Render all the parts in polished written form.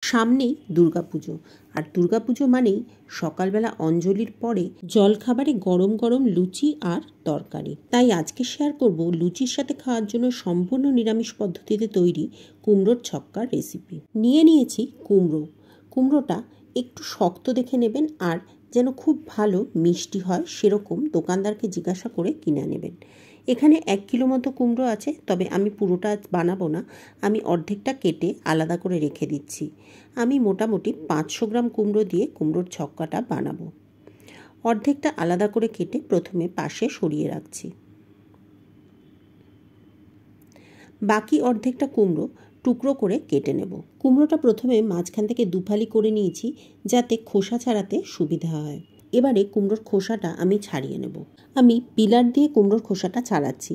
সামনেই দুর্গাপুজো, আর দুর্গাপুজো মানেই সকালবেলা অঞ্জলির পরে জলখাবারে গরম গরম লুচি আর তরকারি। তাই আজকে শেয়ার করব লুচির সাথে খাওয়ার জন্য সম্পূর্ণ নিরামিষ পদ্ধতিতে তৈরি কুমড়োর ছক্কার রেসিপি। নিয়েছি কুমড়োটা একটু শক্ত দেখে নেবেন, আর যেন খুব ভালো মিষ্টি হয় সেরকম দোকানদারকে জিজ্ঞাসা করে কিনে নেবেন। এখানে 1 কিলো মতো কুমড়ো আছে, তবে আমি পুরোটা বানাবো না, আমি অর্ধেকটা কেটে আলাদা করে রেখে দিচ্ছি। আমি মোটামুটি 500 গ্রাম কুমড়ো দিয়ে কুমড়োর ছক্কাটা বানাবো। অর্ধেকটা আলাদা করে কেটে প্রথমে পাশে সরিয়ে রাখছি। বাকি অর্ধেকটা কুমড়ো টুকরো করে কেটে নেব। কুমড়োটা প্রথমে মাঝখান থেকে দুফালি করে নিয়েছি যাতে খোসা ছাড়াতে সুবিধা হয়। এবারে কুমড়োর খোসাটা আমি ছাড়িয়ে নেব। আমি পিলার দিয়ে কুমড়োর খোসাটা ছাড়াচ্ছি।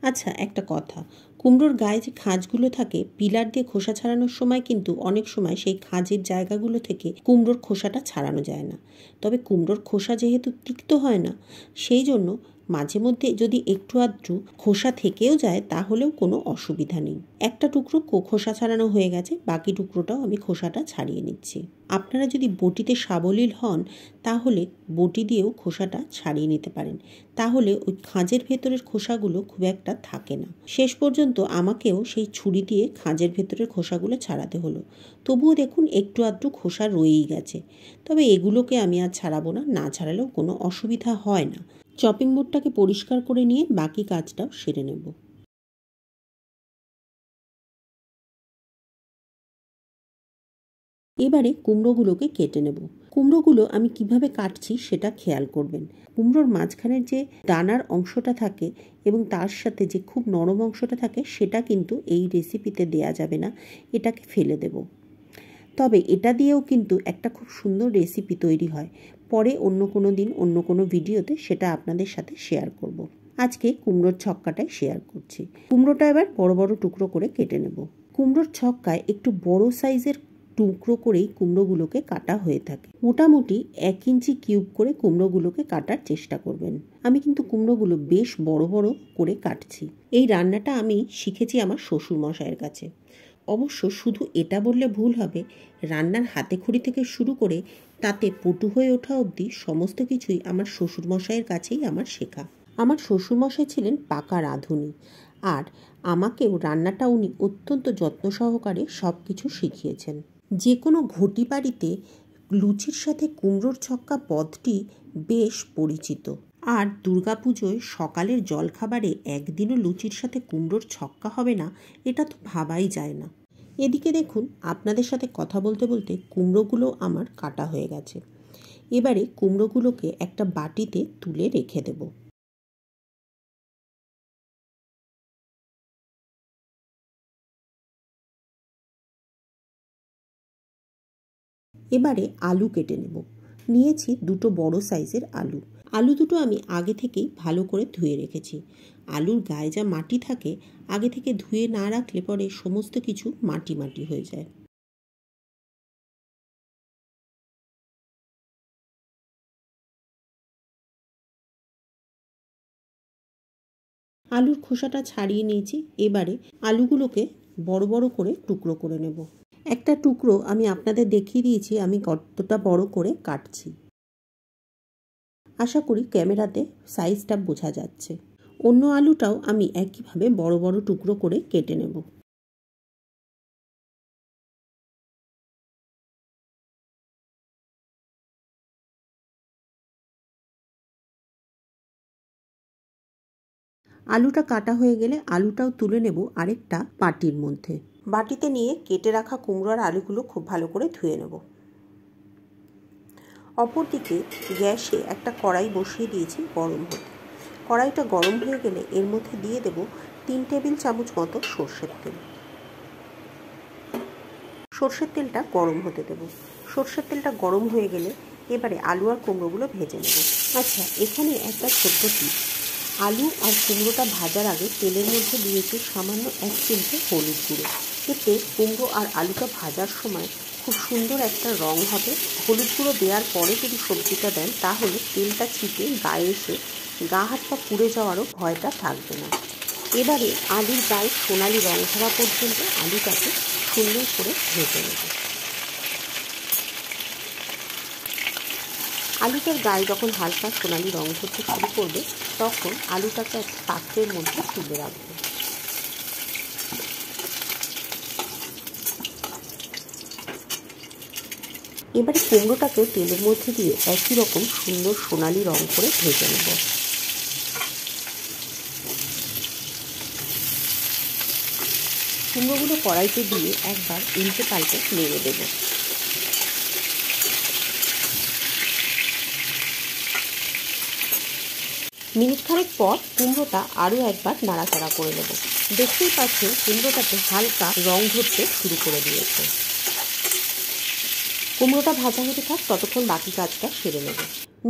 আচ্ছা, একটা কথা, কুমড়োর গায়ে যে খাঁজগুলো থাকে, পিলার দিয়ে খোসা ছাড়ানোর সময় কিন্তু অনেক সময় সেই খাঁজের জায়গাগুলো থেকে কুমড়োর খোসাটা ছাড়ানো যায় না। তবে কুমড়োর খোসা যেহেতু তিক্ত হয় না, সেই জন্য মাঝে মধ্যে যদি একটু আধটু খোসা থেকেও যায় তাহলেও কোনো অসুবিধা নেই। একটা টুকরো খোসা ছাড়ানো হয়ে গেছে, বাকি টুকরোটাও আমি খোসাটা ছাড়িয়ে নিচ্ছি। আপনারা যদি বটিতে সাবলীল হন তাহলে বটি দিয়েও খোসাটা ছাড়িয়ে নিতে পারেন, তাহলে ওই খাঁজের ভেতরের খোসাগুলো খুব একটা থাকে না। শেষ পর্যন্ত আমাকেও সেই ছুরি দিয়ে খাঁজের ভেতরের খোসাগুলো ছাড়াতে হলো। তবুও দেখুন একটু আধটু খোসা রয়েই গেছে, তবে এগুলোকে আমি আর ছাড়াবো না, না ছাড়ালেও কোনো অসুবিধা হয় না। চপিং বোর্ডটাকে পরিষ্কার করে নিয়ে বাকি কাজটাও সেরে নেব। এবারে কুমড়োগুলোকে কেটে নেব। কুমড়োগুলো আমি কিভাবে কাটছি সেটা খেয়াল করবেন। কুমড়োর মাঝখানের যে দানার অংশটা থাকে এবং তার সাথে যে খুব নরম অংশটা থাকে সেটা কিন্তু এই রেসিপিতে দেয়া যাবে না, এটাকে ফেলে দেব। তবে এটা দিয়েও কিন্তু একটা খুব সুন্দর রেসিপি তৈরি হয়। পরে অন্য কোনো দিন অন্য কোনো ভিডিওতে সেটা আপনাদের সাথে শেয়ার করব। আজকে কুমড়োর ছক্কাটাই শেয়ার করছি। কুমড়োটা এবার বড় বড় টুকরো করে কেটে নেব। কুমড়োর ছক্কায় একটু বড় সাইজের টুকরো করেই কুমড়োগুলোকে কাটা হয়ে থাকে। মোটামুটি 1 ইঞ্চি কিউব করে কুমড়োগুলোকে কাটার চেষ্টা করবেন। আমি কিন্তু কুমড়োগুলো বেশ বড় বড় করে কাটছি। এই রান্নাটা আমি শিখেছি আমার শ্বশুর মশাইয়ের কাছে। অবশ্য শুধু এটা বললে ভুল হবে, রান্নার হাতেখড়ি থেকে শুরু করে তাতে পটু হয়ে ওঠা অবধি সমস্ত কিছুই আমার শ্বশুরমশাইয়ের কাছেই আমার শেখা। আমার শ্বশুরমশাই ছিলেন পাকা রাঁধুনি, আর আমাকেও রান্নাটা উনি অত্যন্ত যত্ন সহকারে সব কিছু শিখিয়েছেন। যে কোনো ঘটি বাড়িতে লুচির সাথে কুমড়োর ছক্কা পদটি বেশ পরিচিত, আর দুর্গাপুজোয় সকালের জলখাবারে একদিনও লুচির সাথে কুমড়োর ছক্কা হবে না, এটা তো ভাবাই যায় না। এদিকে দেখুন, আপনাদের সাথে কথা বলতে বলতে কুমড়োগুলো আমার কাটা হয়ে গেছে। এবারে কুমড়োগুলোকে একটা বাটিতে তুলে রেখে দেব। এবারে আলু কেটে নেব। নিয়েছি দুটো বড় সাইজের আলু। আলু দুটো আমি আগে থেকেই ভালো করে ধুয়ে রেখেছি। আলুর গায়ে যা মাটি থাকে, আগে থেকে ধুয়ে না রাখলে পরে সমস্ত কিছু মাটি মাটি হয়ে যায়। আলুর খোসাটা ছাড়িয়ে নিয়েছি। এবারে আলুগুলোকে বড় বড় করে টুকরো করে নেব। একটা টুকরো আমি আপনাদের দেখিয়ে দিয়েছি আমি কতটা বড় করে কাটছি। আশা করি ক্যামেরাতে সাইজটা বোঝা যাচ্ছে। অন্য আলুটাও আমি একইভাবে বড় বড় টুকরো করে কেটে নেব। আলুটা কাটা হয়ে গেলে আলুটাও তুলে নেব আরেকটা বাটির মধ্যে। বাটিতে নিয়ে কেটে রাখা কুমড়ো আর আলুগুলো খুব ভালো করে ধুয়ে নেব। অপরদিকে গ্যাসে একটা কড়াই বসিয়ে দিয়েছি গরম হতে। কড়াইটা গরম হয়ে গেলে এর মধ্যে দিয়ে দেব 3 টেবিল চামচ মতো সর্ষের তেল। সর্ষের তেলটা গরম হতে দেব। সর্ষের তেলটা গরম হয়ে গেলে এবারে আলু আর কুমড়োগুলো ভেজে নেব। আচ্ছা, এখানে একটা ছোট্ট টিপ, আলু আর কুমড়োটা ভাজার আগে তেলের মধ্যে দিয়েছি সামান্য 1 চিমটে হলুদ গুঁড়ো। এতে কুমড়ো আর আলুটা ভাজার সময় খুব সুন্দর একটা রং হবে। হলুদ গুঁড়ো দেওয়ার পরে যদি সবজিটা দেন তাহলে তেলটা ছিটে গায়ে এসে গা হাত পা পুড়ে যাওয়ারও ভয়টা থাকবে না। এবারে আলুর গায়ে সোনালি রং ধরা পর্যন্ত আলুটাকে সুন্দর করে ভেজে নেব। আলুটার গায়ে যখন হালকা সোনালি রং ধরতে শুরু করবে তখন আলুটাকে একটা পাত্রের মধ্যে তুলে রাখবে। এবারে কুমড়োটাকে তেলের মধ্যে দিয়ে একই রকম সুন্দর সোনালি রং করে ভেজে নেব। কুমড়োগুলো কড়াইতে দিয়ে একবার উল্টে পাল্টে নেড়ে দেব। মিনিট খানেক পর কুমড়োটা আরও একবার নাড়াচাড়া করে নেব। দেখতেই পাচ্ছেন কুমড়োটাতে হালকা রং ধরতে শুরু করে দিয়েছে। কুমড়োটা ভাজা হতে থাক, ততক্ষণ বাকি কাজটা সেরে নেব।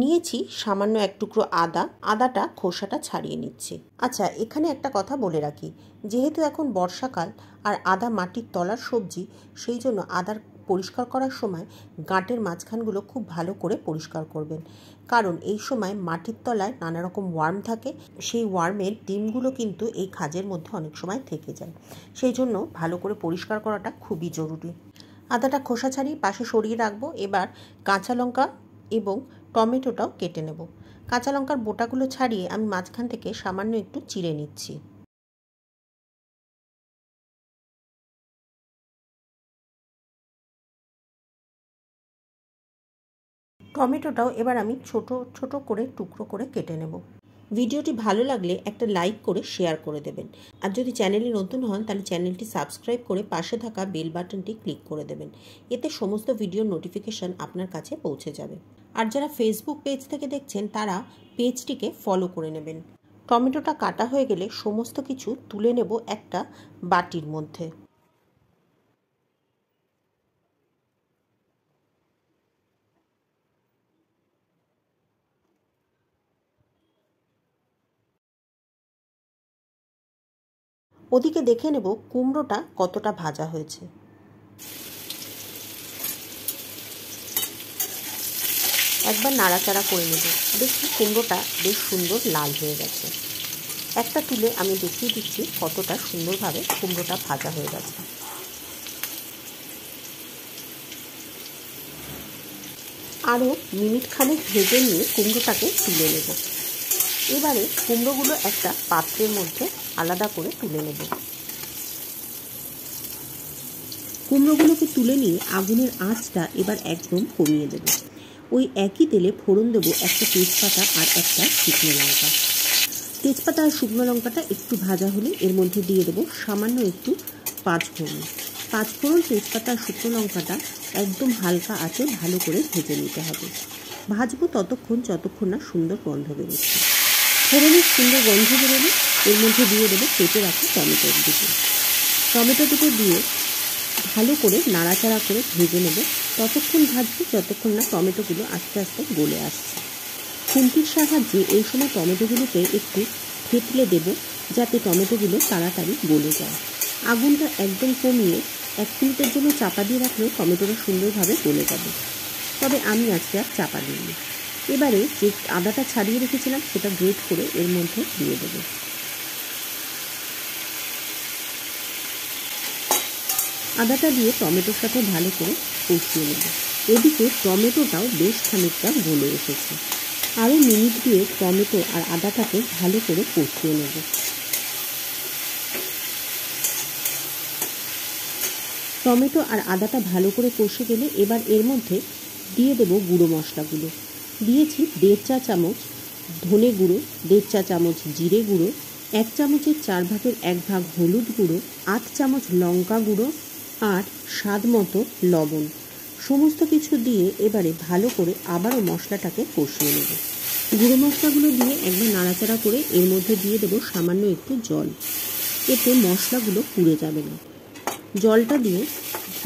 নিয়েছি সামান্য এক টুকরো আদাটা খোসাটা ছাড়িয়ে নিচ্ছি। আচ্ছা, এখানে একটা কথা বলে রাখি, যেহেতু এখন বর্ষাকাল আর আদা মাটির তলার সবজি, সেই জন্য আদার পরিষ্কার করার সময় গাঁটের মাঝখানগুলো খুব ভালো করে পরিষ্কার করবেন, কারণ এই সময় মাটির তলায় নানা রকম ওয়ার্ম থাকে, সেই ওয়ার্মের ডিমগুলো কিন্তু এই খাজের মধ্যে অনেক সময় থেকে যায়, সেই জন্য ভালো করে পরিষ্কার করাটা খুবই জরুরি। আদাটা খোসা ছাড়িয়ে পাশে সরিয়ে রাখবো। এবার কাঁচা লঙ্কা এবং টমেটোটাও কেটে নেব। কাঁচা লঙ্কার বোটাগুলো ছাড়িয়ে আমি মাঝখান থেকে সামান্য একটু চিড়ে নিচ্ছি। টমেটোটাও এবার আমি ছোট ছোট করে টুকরো করে কেটে নেব। ভিডিওটি ভালো লাগলে একটা লাইক করে শেয়ার করে দেবেন, আর যদি চ্যানেলে নতুন হন তাহলে চ্যানেলটি সাবস্ক্রাইব করে পাশে থাকা বেল বাটনটি ক্লিক করে দেবেন, এতে সমস্ত ভিডিওর নোটিফিকেশান আপনার কাছে পৌঁছে যাবে। আর যারা ফেসবুক পেজ থেকে দেখছেন তারা পেজটিকে ফলো করে নেবেন। টমেটোটা কাটা হয়ে গেলে সমস্ত কিছু তুলে নেব একটা বাটির মধ্যে। ওদিকে দেখে নেব কুমড়োটা কতটা ভাজা হয়েছে। একবার নাড়াচাড়া করে নেব। দেখি কুমড়োটা বেশ সুন্দর লাল হয়ে গেছে। একটা তুলে আমি দেখিয়ে দিচ্ছি কতটা সুন্দরভাবে কুমড়োটা ভাজা হয়ে গেছে। আরও মিনিট খানেক ভেজে নিয়ে কুমড়োটাকে তুলে নেব। এবারে কুমড়োগুলো একটা পাত্রের মধ্যে আলাদা করে তুলে নেব। কুমড়োগুলোকে তুলে নিয়ে আগুনের আঁচটা এবার একদম কমিয়ে দেব। ওই একই তেলে ফোড়ন দেবো একটা তেজপাতা আর একটা শুকনো লঙ্কা। তেজপাতা আর শুকনো লঙ্কাটা একটু ভাজা হলে এর মধ্যে দিয়ে দেবো সামান্য একটু পাঁচফোড়ন। পাঁচফোড়ন, তেজপাতা আর শুকনো লঙ্কাটা একদম হালকা আঁচে ভালো করে ভেজে নিতে হবে। ভাজবো যতক্ষণ না সুন্দর গন্ধ বেরোচ্ছে। ফোড়নের সুন্দর গন্ধ বেরোলে এর মধ্যে দিয়ে দেবো কেটে রাখা টমেটো দুটো দিয়ে ভালো করে নাড়াচাড়া করে ভেজে নেব। ততক্ষণ ভাজবো যতক্ষণ না টমেটোগুলো আস্তে আস্তে গলে আসছে। খুন্তির সাহায্যে এই সময় টমেটোগুলোকে একটু থেতলে দেব, যাতে টমেটোগুলো তাড়াতাড়ি গলে যায়। আগুনটা একদম কমিয়ে 1 মিনিটের জন্য চাপা দিয়ে রাখলেও টমেটোটা সুন্দরভাবে গলে যাবে, তবে আমি আজকে আর চাপা দিইনি। এবারে যে আদাটা ছাড়িয়ে রেখেছিলাম সেটা গ্রেট করে এর মধ্যে দিয়ে দেব। আদাটা দিয়ে টমেটোর সাথে ভালো করে কষিয়ে নেব। এদিকে টমেটোটাও বেশ খানিকটা গলে এসেছে। আরও মিনিট দিয়ে টমেটো আর আদাটাকে ভালো করে কষিয়ে নেব। টমেটো আর আদাটা ভালো করে কষে গেলে এবার এর মধ্যে দিয়ে দেব গুঁড়ো মশলাগুলো। দিয়েছি 1.5 চা চামচ ধনে গুঁড়ো, 1.5 চা চামচ জিরে গুঁড়ো, 1 চামচের 4 ভাগের 1 ভাগ হলুদ গুঁড়ো, 8 চামচ লঙ্কা গুঁড়ো আর স্বাদ মতো লবণ। সমস্ত কিছু দিয়ে এবারে ভালো করে আবারও মশলাটাকে কষিয়ে নেব। গুঁড়ো মশলাগুলো দিয়ে একবার নাড়াচাড়া করে এর মধ্যে দিয়ে দেবো সামান্য একটু জল, এতে মশলাগুলো পুড়ে যাবে না। জলটা দিয়ে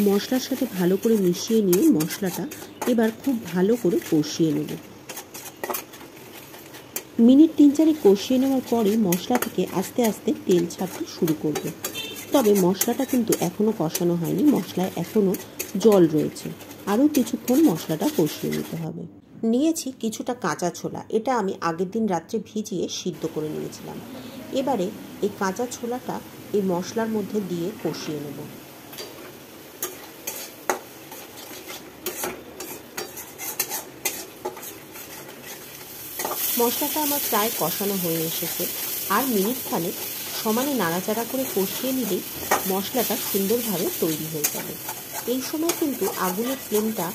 মশলার সাথে ভালো করে মিশিয়ে নিয়ে মশলাটা এবার খুব ভালো করে কষিয়ে নেব। মিনিট 3-4 কষিয়ে নেওয়ার পরে মশলা থেকে আস্তে আস্তে তেল ছাড়তে শুরু করবে। তবে মশলাটা কিন্তু এখনও কষানো হয়নি, মশলায় এখনও জল রয়েছে। আরও কিছুক্ষণ মশলাটা কষিয়ে নিতে হবে। নিয়েছি কিছুটা কাঁচা ছোলা, এটা আমি আগের দিন রাত্রে ভিজিয়ে সিদ্ধ করে নিয়েছিলাম। এবারে এই কাঁচা ছোলাটা এই মশলার মধ্যে দিয়ে কষিয়ে নেব। মশলাটা আমার প্রায় কষানো হয়ে এসেছে, আর মিনিট খানেক সমানে নাড়াচাড়া করে কষিয়ে নিলেই মশলাটা সুন্দরভাবে তৈরি হয়ে যাবে। এই সময় কিন্তু আগুনের ফ্লেমটা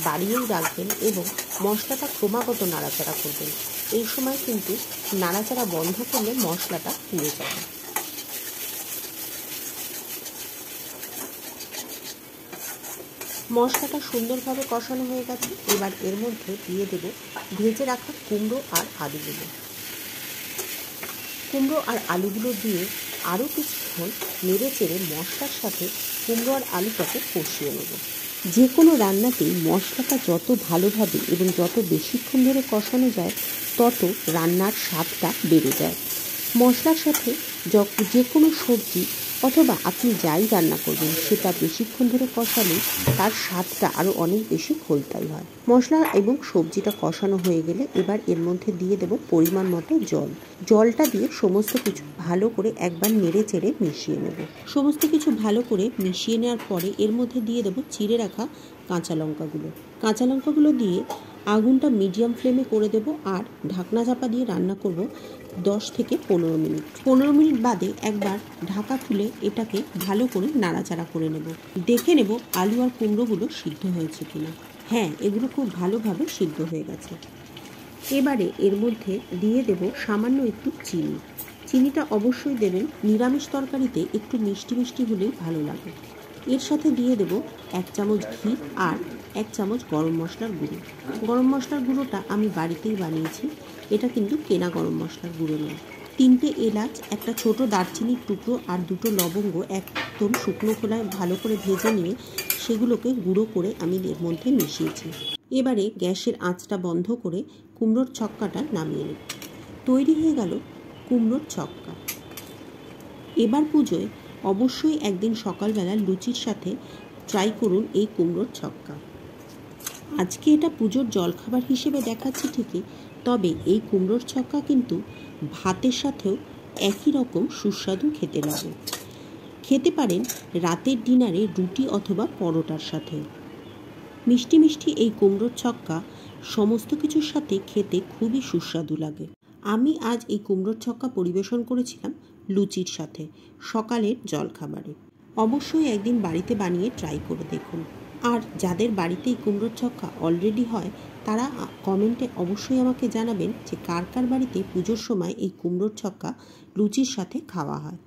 বাড়িয়েই রাখবেন এবং মশলাটা ক্রমাগত নাড়াচাড়া করবেন। এই সময় কিন্তু নাড়াচাড়া বন্ধ করলে মশলাটা পুড়ে যাবে। মশলাটা সুন্দরভাবে কষানো হয়ে গেছে। এবার এর মধ্যে দিয়ে দেব ভেজে রাখা কুমড়ো আর আলুগুলো। কুমড়ো আর আলুগুলো দিয়ে আরও কিছুক্ষণ নেড়ে চেড়ে মশলার সাথে কুমড়ো আর আলুটাকে কষিয়ে নেব। যে কোনো রান্নাতেই মশলাটা যত ভালোভাবে এবং যত বেশিক্ষণ ধরে কষানো যায় তত রান্নার স্বাদটা বেড়ে যায়। মশলার সাথে যে কোনো সবজি অথবা আপনি যাই রান্না করবেন সেটা বেশিক্ষণ ধরে কষালে তার স্বাদটা আরও অনেক বেশি খোলতাই হয়। মশলা এবং সবজিটা কষানো হয়ে গেলে এবার এর মধ্যে দিয়ে দেব পরিমাণ মতো জল। জলটা দিয়ে সমস্ত কিছু ভালো করে একবার নেড়ে চেড়ে মিশিয়ে নেব। সমস্ত কিছু ভালো করে মিশিয়ে নেওয়ার পরে এর মধ্যে দিয়ে দেব চিড়ে রাখা কাঁচা লঙ্কাগুলো। কাঁচা লঙ্কাগুলো দিয়ে আগুনটা মিডিয়াম ফ্লেমে করে দেব আর ঢাকনা চাপা দিয়ে রান্না করব 10 থেকে 15 মিনিট। 15 মিনিট বাদে একবার ঢাকা খুলে এটাকে ভালো করে নাড়াচাড়া করে নেব। দেখে নেব আলু আর কুমড়োগুলো সিদ্ধ হয়েছে কিনা। হ্যাঁ, এগুলো খুব ভালোভাবে সিদ্ধ হয়ে গেছে। এবারে এর মধ্যে দিয়ে দেব সামান্য একটু চিনি। চিনিটা অবশ্যই দেবেন, নিরামিষ তরকারিতে একটু মিষ্টি মিষ্টি হলেই ভালো লাগে। এর সাথে দিয়ে দেব 1 চামচ ঘি আর 1 চামচ গরম মশলার গুঁড়ো। গরম মশলার গুঁড়োটা আমি বাড়িতেই বানিয়েছি, এটা কিন্তু কেনা গরম মশলার গুঁড়ো নয়। 3টে এলাচ, একটা ছোট দারচিনির টুকরো আর 2টো লবঙ্গ একদম শুকনো খোলায় ভালো করে ভেজে নিয়ে সেগুলোকে গুঁড়ো করে আমি এর মধ্যে মিশিয়েছি। এবারে গ্যাসের আঁচটা বন্ধ করে কুমড়োর ছক্কাটা নামিয়ে নেব। তৈরি হয়ে গেল কুমড়োর ছক্কা। এবার পুজোয় অবশ্যই একদিন সকালবেলা লুচির সাথে ট্রাই করুন এই কুমড়োর ছক্কা। আজকে এটা পুজোর জলখাবার হিসেবে দেখাচ্ছি ঠিকই, তবে এই কুমড়োর ছক্কা কিন্তু ভাতের সাথেও একই রকম সুস্বাদু খেতে লাগে। খেতে পারেন রাতের ডিনারে রুটি অথবা পরোটার সাথে। মিষ্টি মিষ্টি এই কুমড়োর ছক্কা সমস্ত কিছুর সাথে খেতে খুবই সুস্বাদু লাগে। আমি আজ এই কুমড়োর ছক্কা পরিবেশন করেছিলাম লুচির সাথে সকালের জলখাবারে। অবশ্যই একদিন বাড়িতে বানিয়ে ট্রাই করে দেখুন। আর যাদের বাড়িতে এই কুমড়োর ছক্কা অলরেডি হয় তারা কমেন্টে অবশ্যই আমাকে জানাবেন যে কার কার বাড়িতে পুজোর সময় এই কুমড়োর ছক্কা লুচির সাথে খাওয়া হয়।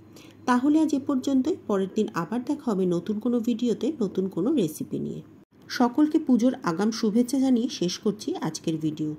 তাহলে আজ এ পর্যন্তই। পরের দিন আবার দেখা হবে নতুন কোনো ভিডিওতে নতুন কোনো রেসিপি নিয়ে। সকলকে পুজোর আগাম শুভেচ্ছা জানিয়ে শেষ করছি আজকের ভিডিও।